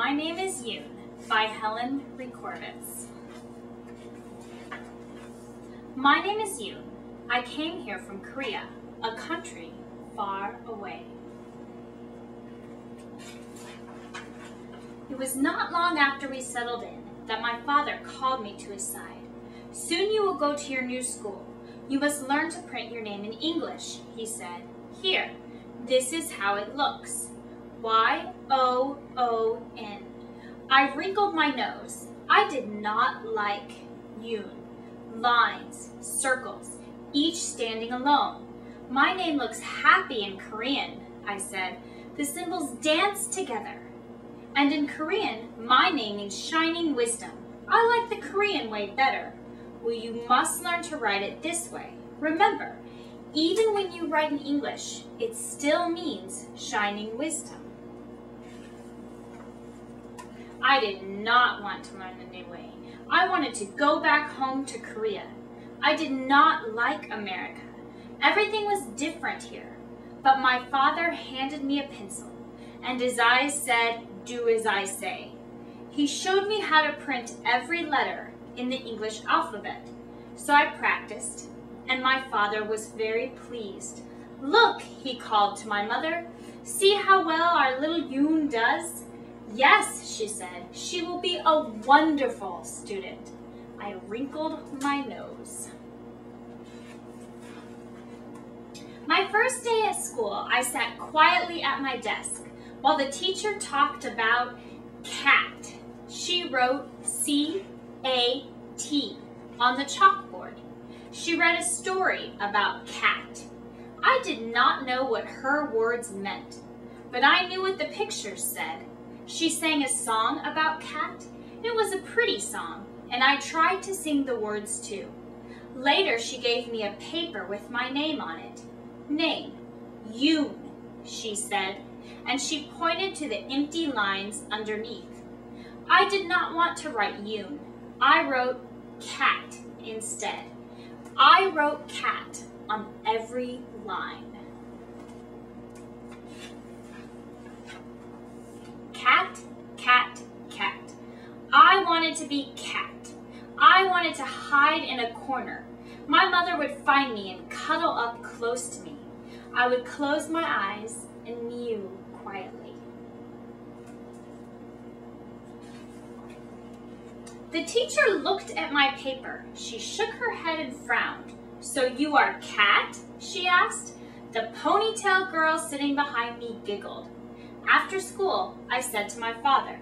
My name is Yoon by Helen Recorvits. My name is Yoon. I came here from Korea, a country far away. It was not long after we settled in that my father called me to his side. Soon you will go to your new school. You must learn to print your name in English, he said. Here, this is how it looks. Y-O-O-N. I wrinkled my nose. I did not like Yoon. Lines, circles, each standing alone. My name looks happy in Korean, I said. The symbols dance together. And in Korean, my name means shining wisdom. I like the Korean way better. Well, you must learn to write it this way. Remember, even when you write in English, it still means shining wisdom. I did not want to learn the new way. I wanted to go back home to Korea. I did not like America. Everything was different here. But my father handed me a pencil, and his eyes said, "Do as I say." He showed me how to print every letter in the English alphabet. So I practiced, and my father was very pleased. "Look," he called to my mother, "see how well our little Yoon does?" "Yes," she said, "she will be a wonderful student." I wrinkled my nose. My first day at school, I sat quietly at my desk while the teacher talked about cat. She wrote C-A-T on the chalkboard. She read a story about cat. I did not know what her words meant, but I knew what the pictures said. She sang a song about cat. It was a pretty song, and I tried to sing the words too. Later, she gave me a paper with my name on it. Name, Yoon, she said, and she pointed to the empty lines underneath. I did not want to write Yoon. I wrote cat instead. I wrote cat on every line. Cat, cat, cat. I wanted to be cat. I wanted to hide in a corner. My mother would find me and cuddle up close to me. I would close my eyes and mew quietly. The teacher looked at my paper. She shook her head and frowned. "So you are cat?" she asked. The ponytail girl sitting behind me giggled. After school, I said to my father,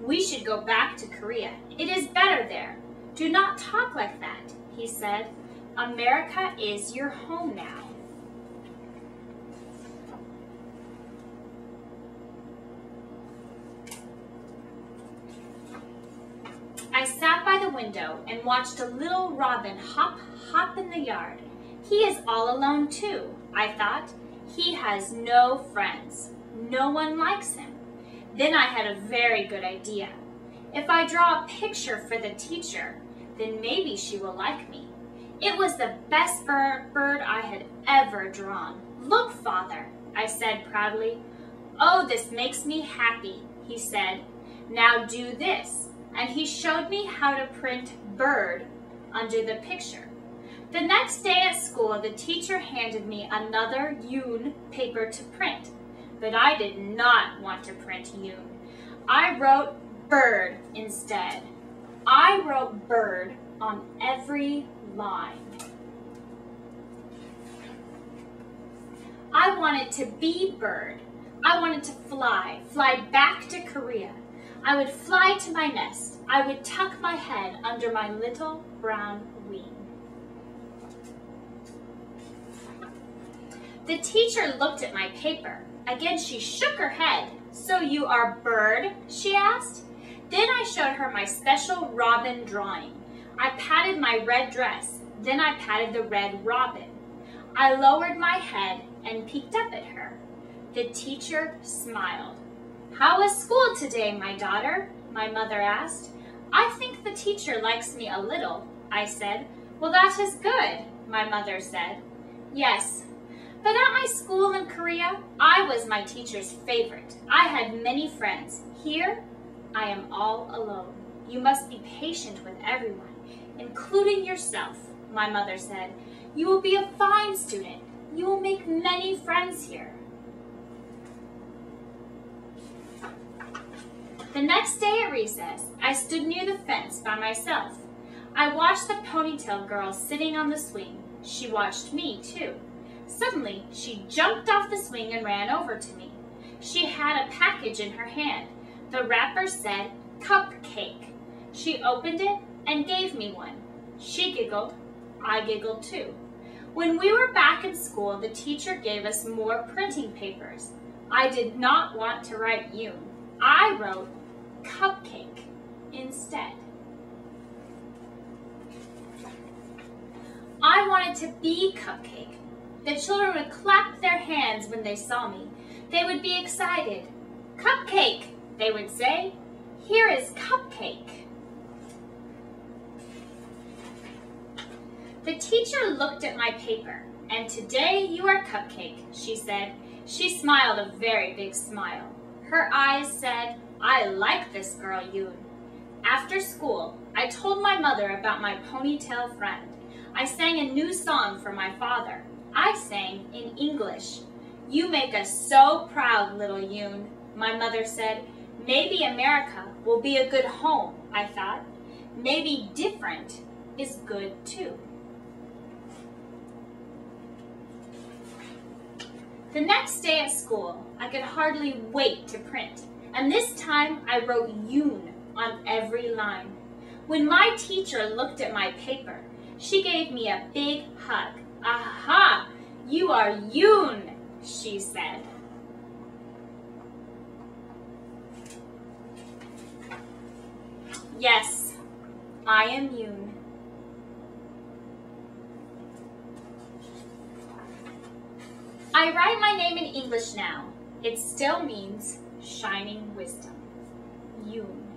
"We should go back to Korea. It is better there." "Do not talk like that," he said. "America is your home now." I sat by the window and watched a little robin hop, hop in the yard. He is all alone too, I thought. He has no friends. No one likes him. Then I had a very good idea. If I draw a picture for the teacher, then maybe she will like me. It was the best bird I had ever drawn. "Look, Father," I said proudly. "Oh, this makes me happy," he said. "Now do this." And he showed me how to print bird under the picture. The next day at school, the teacher handed me another Yoon paper to print, but I did not want to print Yoon. I wrote bird instead. I wrote bird on every line. I wanted to be bird. I wanted to fly back to Korea. I would fly to my nest. I would tuck my head under my little brown wing. The teacher looked at my paper. Again, she shook her head. "So you are bird?" she asked. Then I showed her my special robin drawing. I patted my red dress. Then I patted the red robin. I lowered my head and peeked up at her. The teacher smiled. "How was school today, my daughter?" my mother asked. "I think the teacher likes me a little," I said. "Well, that is good," my mother said. "Yes, but at my school in Korea, I was my teacher's favorite. I had many friends. Here, I am all alone. You must be patient with everyone, including yourself, my mother said. You will be a fine student. You will make many friends here. The next day at recess, I stood near the fence by myself. I watched the ponytail girl sitting on the swing. She watched me, too. Suddenly, she jumped off the swing and ran over to me. She had a package in her hand. The wrapper said, "Cupcake." She opened it and gave me one. She giggled. I giggled, too. When we were back in school, the teacher gave us more printing papers. I did not want to write Yoon. I wrote Cupcake instead. I wanted to be Cupcake. The children would clap their hands when they saw me. They would be excited. "Cupcake," they would say. "Here is Cupcake." The teacher looked at my paper, and "Today you are Cupcake," she said. She smiled a very big smile. Her eyes said, "I like this girl, Yoon." After school, I told my mother about my ponytail friend. I sang a new song for my father. I sang in English. "You make us so proud, little Yoon," my mother said. Maybe America will be a good home, I thought. Maybe different is good too. The next day at school, I could hardly wait to print, and this time I wrote Yoon on every line. When my teacher looked at my paper, she gave me a big hug. "Aha! You are Yoon," she said. Yes, I am Yoon. I write my name in English now. It still means shining wisdom. Yoon.